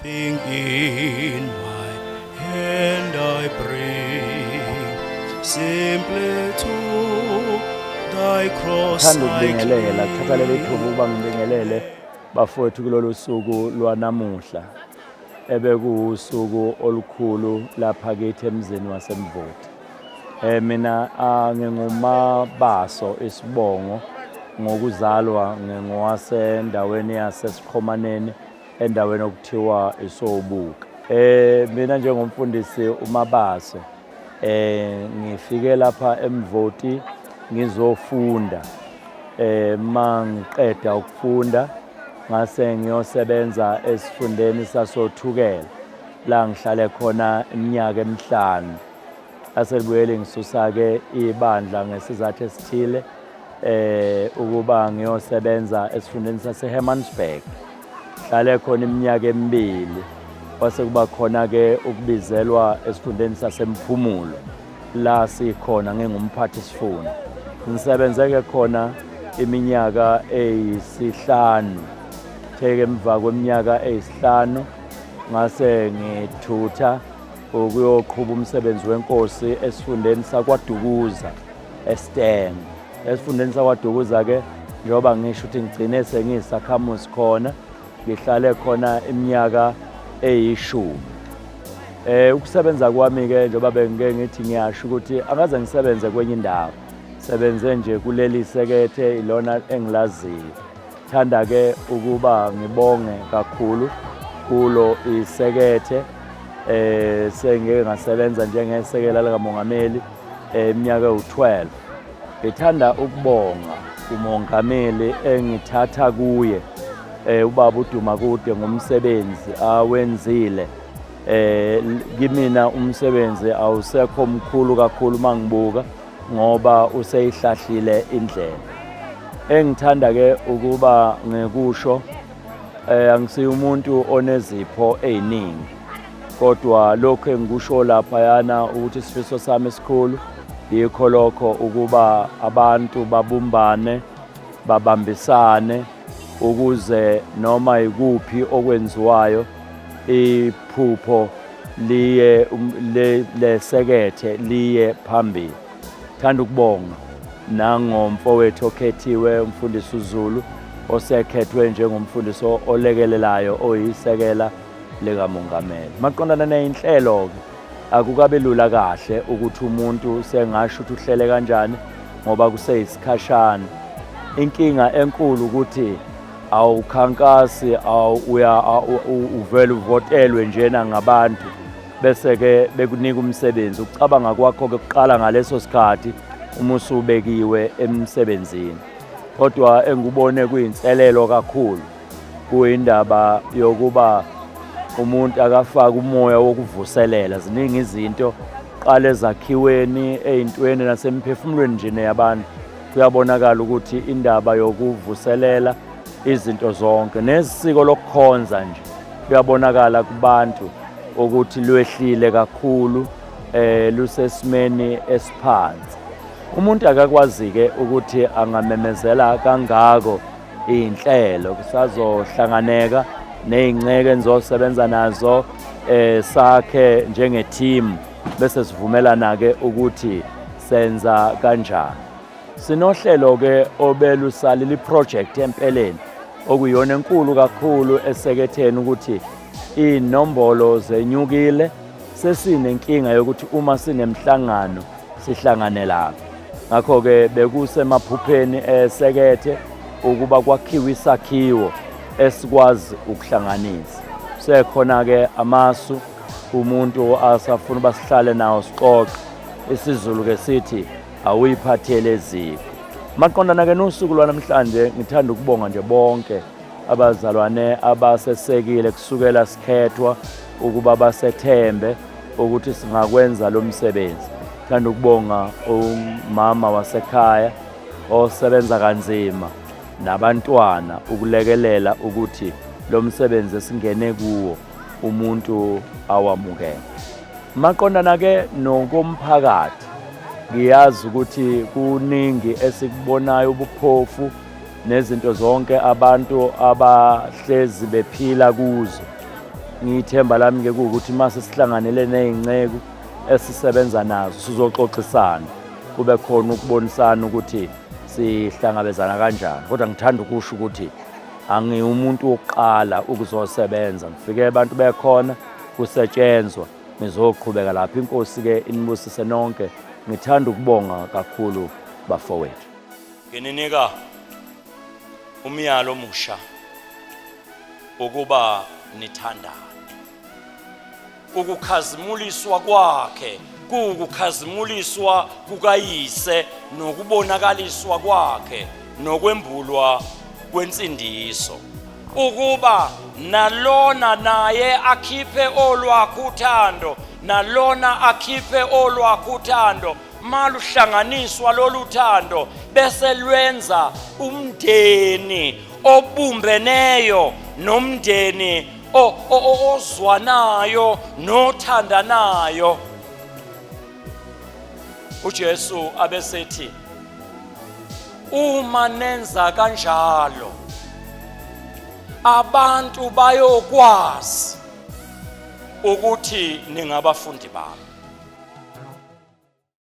Everything in my hand I bring, simply to thy cross Thanda I ukubingelela kuthatha leli thuba cling. ukuba ngibingelele bafowethu kulolu suku lwanamuhla ebekuwusuku olukhulu lapha kithi emzini waseMvoti. Mina ngingumabaso isibongo ngokuzalwa ngingowasendaweni yaseSikhomaneni endaweni okuthiwa iSobuka. Mina njengomfundisi uMabaso ngifike lapha eMvoti ngizofunda. Mangiqeda ukufunda ngase ngiyosebenza esifundeni sasothukela la ngihlale khona iminyaka emihlanu. Aselibuyele ngisusa ke ibandla ngesizathu esithile ukuba ngiyosebenza esifundeni saseHermannsburg. Hlale khona iminyaka emibili kwase kuba khona ke ukubizelwa esifundeni saseMphumulo la sikhona ngingumphathi sifunda. Ngisebenze ke khona iminyaka eyisihlanu. Theke emva kweminyaka eyisihlanu ngase ngithutha ukuyoqhuba umsebenzi wenkosi esifundeni sakwaDukuza eSteng. Esifundeni sakwaDukuza ke njengoba ngisho ukuthi ngigcine sengiyisakhamuzi khona, ngihlale khona iminyaka eyishumi. Ukusebenza kwami ke njengoba bengike ngithi ngiyasho ukuthi akaze ngisebenze kwenye indawo. Sebenze nje kuleli sekethe ilona engilaziyo. Thanda ke ukuba ngibonge kakhulu kulo isekethe sengike ngasebenza njengesekela likamongameli iminyaka ewu-12. Ngithanda ukubonga umongameli engithatha kuye ubaba uDumakude ngomsebenzi awenzile. Kimina umsebenzi awusekho mkhulu kakhulu mangibuka ngoba useyihlahlile indlela. Engithanda ke ukuba ngikusho angisiye umuntu onezipho eziningi, kodwa lokho engikusho lapha yana ukuthi isifiso sami esikhulu yikho lokho ukuba abantu babumbane, babambisane ukuze noma ikuphi okwenziwayo iphupho liye lesekethe liye phambili. Thanda ukubonga nangomfowethu okhethiwe umfundisi uZulu osekhethwe njengomfundisi olekelelayo oyisekela likamongameli. Maqondana nezinhlelo ke akukabe lula kahle ukuthi umuntu sengasho ukuthi uhlele kanjani ngoba kuseyisikhashana. Inkinga enkulu ukuthi awukhankasi uvela uvotelwe njena ngabantu bese ke bekunika umsebenzi. Ukucabanga kwakho ke kuqala ngaleso sikhathi uma usubekiwe emsebenzini. Kodwa engubone kuyinselelo kakhulu kuyindaba yokuba umuntu akafaka umoya wokuvuselela. Ziningi izinto qala ezakhiweni ezintweni nasemphefumulweni nje neyabantu kuyabonakala ukuthi indaba yokuvuselela izinto zonke nesiko lokukhonza nje kuyabonakala kubantu ukuthi lwehlile kakhulu lusesimeni esiphansi. Umuntu akakwazi ke ukuthi angamemezela kangako inhlelo kusazohlanganeka nezinceke enzosebenza nazo sakhe njenge team bese sivumelana ke ukuthi senza kanjani. Sinohlelo ke obelusalile iproject empeleni okuyona enkulu kakhulu eseketheni ukuthi inombolo zenyukile. Sesinenkinga yokuthi uma sinemhlangano sihlangane lapha. Ngakho ke bekusemaphupeni esekethe ukuba kwakhiwe isakhiwo esikwazi ukuhlanganisa. Sekhona ke amasu umuntu asafuna basihlale nawo sixoxe. IsiZulu ke sithi awuyiphathele eziko. Maqondana ke nosuku lwanamhlanje ngithanda ukubonga nje bonke abazalwane abasesekile kusukela sikhethwa ukuba basethembe ukuthi singakwenza lo msebenzi. Ngithanda ukubonga umama wasekhaya osebenza kanzima nabantwana ukulekelela ukuthi lo msebenzi esingene kuwo umuntu awamukele. Maqondana ke nokomphakathi ngiyazi ukuthi kuningi esikubonayo ubuphofu nezinto zonke abantu abahlezi bephila kuzo. ngithemba lami ke ukuthi mase sihlanganele nezingceku esisebenza nazo sizoxoxisana kube khona ukubonisana ukuthi sihlangabezana kanjani. Kodwa ngithanda ukusho ukuthi angiwumuntu wokuqala ukuzosebenza, ngifike abantu bekhona kusetshenzwa ngizoqhubeka lapha. Inkosi ke inibusise nonke. Ngithanda ukubonga kakhulu bafowethu. Ngininika umyalo omusha ukuba nithandane. Ukukhazimuliswa kwakhe kukukhazimuliswa kukayise nokubonakaliswa kwakhe nokwembulwa kwensindiso, ukuba nalona naye akhiphe olwakhe uthando, nalona akhiphe olwakhe uthando. Maluhlanganiswa lolu thando bese lwenza umndeni obumbeneyo, nomndeni ozwanayo nothandanayo. uJesu abesethi uma nenza kanjalo abantu bayokwazi ukuthi ningabafundi bami.